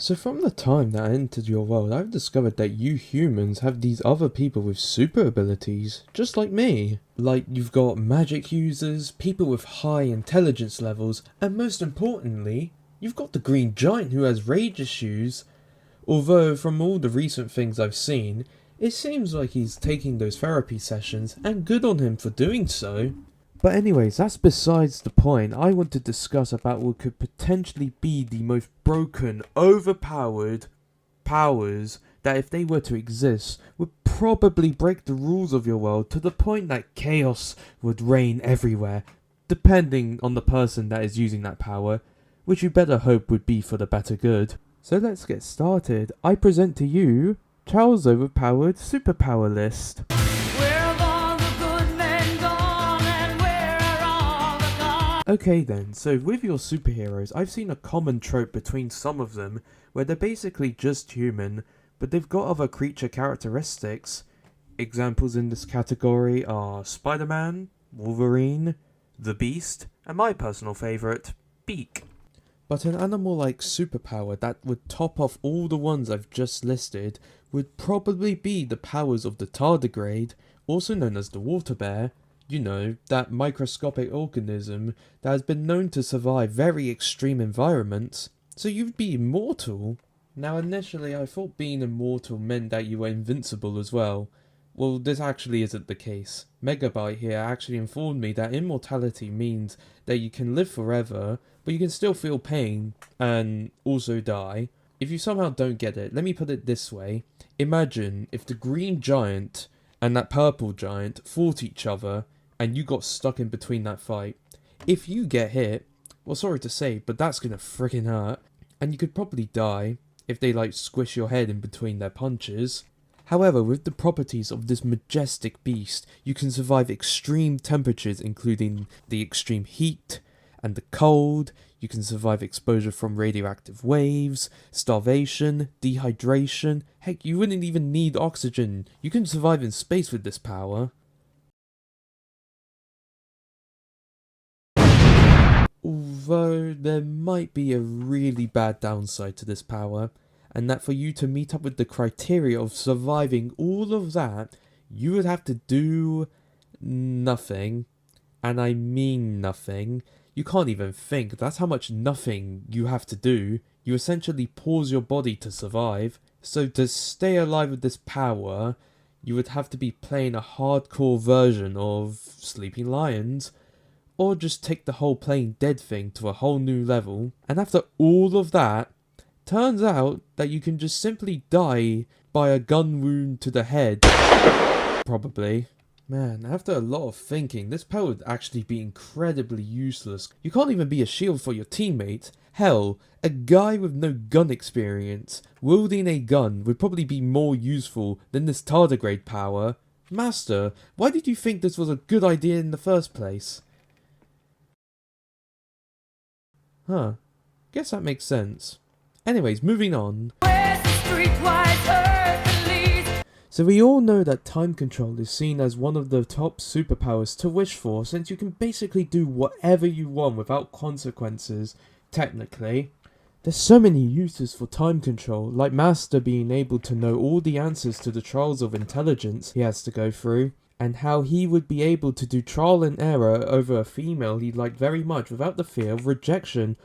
So from the time that I entered your world, I've discovered that you humans have these other people with super abilities, just like me. Like, you've got magic users, people with high intelligence levels, and most importantly, you've got the green giant who has rage issues. Although, from all the recent things I've seen, it seems like he's taking those therapy sessions, and good on him for doing so. But anyways, that's besides the point. I want to discuss about what could potentially be the most broken, overpowered powers that, if they were to exist, would probably break the rules of your world to the point that chaos would reign everywhere, depending on the person that is using that power, which you better hope would be for the better good. So let's get started. I present to you Charles' Overpowered Superpower List. Okay then, so with your superheroes, I've seen a common trope between some of them, where they're basically just human, but they've got other creature characteristics. Examples in this category are Spider-Man, Wolverine, the Beast, and my personal favourite, Beak. But an animal like Superpower that would top off all the ones I've just listed would probably be the powers of the tardigrade, also known as the water bear. You know, that microscopic organism that has been known to survive very extreme environments, so you'd be immortal. Now initially I thought being immortal meant that you were invincible as well. Well, this actually isn't the case. Megabyte here actually informed me that immortality means that you can live forever, but you can still feel pain and also die. If you somehow don't get it, let me put it this way. Imagine if the green giant and that purple giant fought each other, and you got stuck in between that fight. If you get hit, well, sorry to say, but that's gonna freaking hurt, and you could probably die if they like squish your head in between their punches. However, with the properties of this majestic beast, you can survive extreme temperatures, including the extreme heat and the cold. You can survive exposure from radioactive waves, starvation, dehydration. Heck, you wouldn't even need oxygen. You can survive in space with this power. Although there might be a really bad downside to this power, and that for you to meet up with the criteria of surviving all of that, you would have to do nothing. And I mean nothing. You can't even think. That's how much nothing you have to do. You essentially pause your body to survive. So to stay alive with this power, you would have to be playing a hardcore version of Sleeping Lions, or just take the whole playing dead thing to a whole new level. And after all of that, turns out that you can just simply die by a gun wound to the head. Probably. Man, after a lot of thinking, this power would actually be incredibly useless. You can't even be a shield for your teammates. Hell, a guy with no gun experience wielding a gun would probably be more useful than this tardigrade power. Master, why did you think this was a good idea in the first place? Huh, guess that makes sense. Anyways, moving on. So we all know that time control is seen as one of the top superpowers to wish for, since you can basically do whatever you want without consequences, technically. There's so many uses for time control, like Master being able to know all the answers to the trials of intelligence he has to go through, and how he would be able to do trial and error over a female he liked very much without the fear of rejection.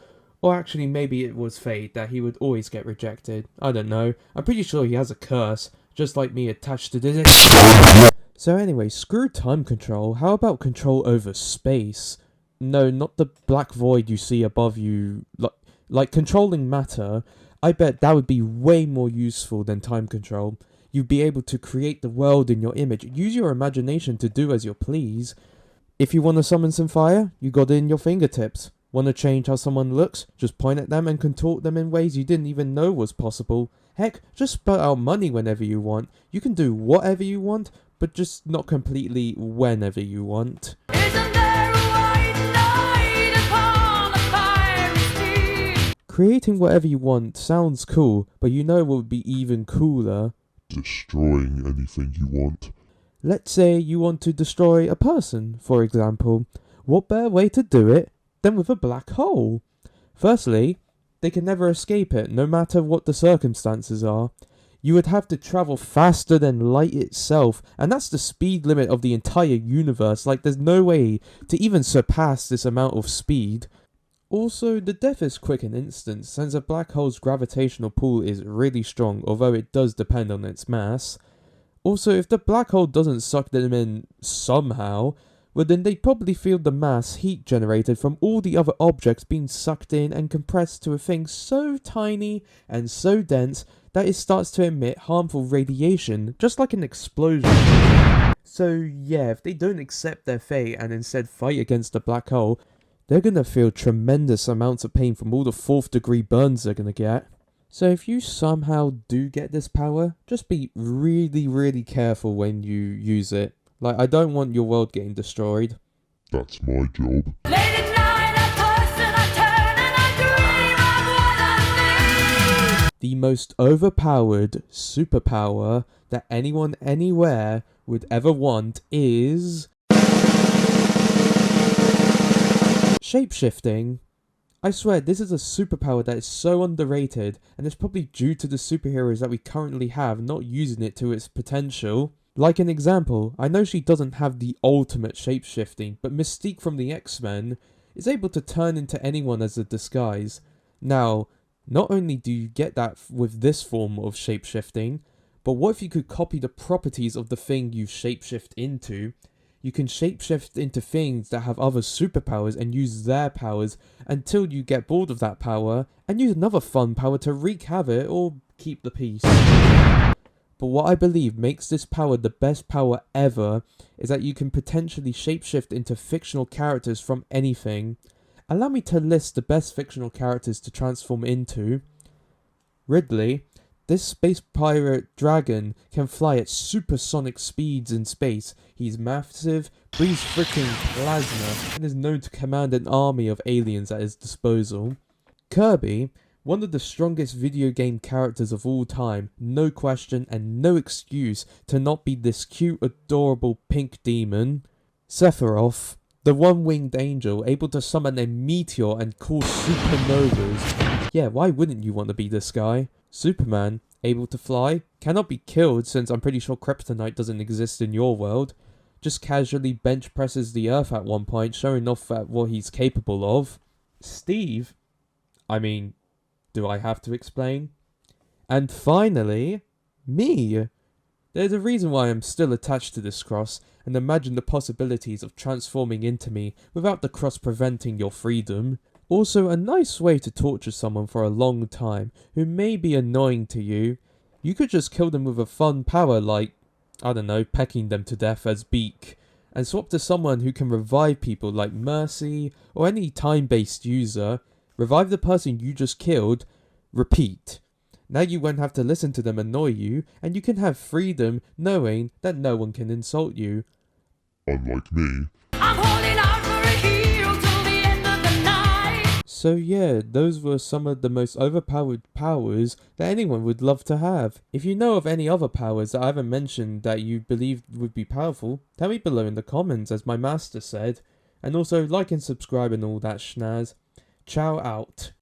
Or actually, maybe it was fate that he would always get rejected. I don't know. I'm pretty sure he has a curse, just like me, attached to this. So anyway, screw time control. How about control over space? No, not the black void you see above you. Like controlling matter. I bet that would be way more useful than time control. You'd be able to create the world in your image. Use your imagination to do as you please. If you want to summon some fire, you got it in your fingertips. Want to change how someone looks? Just point at them and contort them in ways you didn't even know was possible. Heck, just spell out money whenever you want. You can do whatever you want, but just not completely whenever you want. Creating whatever you want sounds cool, but you know what would be even cooler? Destroying anything you want. Let's say you want to destroy a person, for example. What better way to do it than with a black hole? Firstly, they can never escape it, no matter what the circumstances are. You would have to travel faster than light itself, and that's the speed limit of the entire universe. Like, there's no way to even surpass this amount of speed. Also, the death is quick and instant, since a black hole's gravitational pull is really strong, although it does depend on its mass. Also, if the black hole doesn't suck them in somehow, well then they probably feel the mass heat generated from all the other objects being sucked in and compressed to a thing so tiny and so dense that it starts to emit harmful radiation, just like an explosion. So yeah, if they don't accept their fate and instead fight against the black hole, they're gonna feel tremendous amounts of pain from all the 4th degree burns they're gonna get. So if you somehow do get this power, just be really careful when you use it. Like, I don't want your world getting destroyed. That's my job. The most overpowered superpower that anyone anywhere would ever want is shapeshifting. I swear, this is a superpower that is so underrated, and it's probably due to the superheroes that we currently have not using it to its potential. Like an example, I know she doesn't have the ultimate shapeshifting, but Mystique from the X-Men is able to turn into anyone as a disguise. Now, not only do you get that with this form of shapeshifting, but what if you could copy the properties of the thing you shapeshift into? You can shapeshift into things that have other superpowers and use their powers until you get bored of that power and use another fun power to wreak havoc or keep the peace. But what I believe makes this power the best power ever is that you can potentially shapeshift into fictional characters from anything. Allow me to list the best fictional characters to transform into. Ridley. This space pirate dragon can fly at supersonic speeds in space. He's massive, breathes freaking plasma, and is known to command an army of aliens at his disposal. Kirby, one of the strongest video game characters of all time, no question and no excuse to not be this cute, adorable pink demon. Sephiroth, the one-winged angel, able to summon a meteor and cause supernovas. Yeah, why wouldn't you want to be this guy? Superman, able to fly, cannot be killed since I'm pretty sure kryptonite doesn't exist in your world. Just casually bench presses the earth at one point, showing off at what he's capable of. Steve, I mean, do I have to explain? And finally, me. There's a reason why I'm still attached to this cross, and imagine the possibilities of transforming into me without the cross preventing your freedom. Also, a nice way to torture someone for a long time who may be annoying to you. You could just kill them with a fun power like, I don't know, pecking them to death as Beak, and swap to someone who can revive people like Mercy or any time-based user. Revive the person you just killed, repeat. Now you won't have to listen to them annoy you, and you can have freedom knowing that no one can insult you. Unlike me. I'm holding out for a hero till the end of the night. So yeah, those were some of the most overpowered powers that anyone would love to have. If you know of any other powers that I haven't mentioned that you believe would be powerful, tell me below in the comments, as my master said. And also like and subscribe and all that schnaz. Ciao out.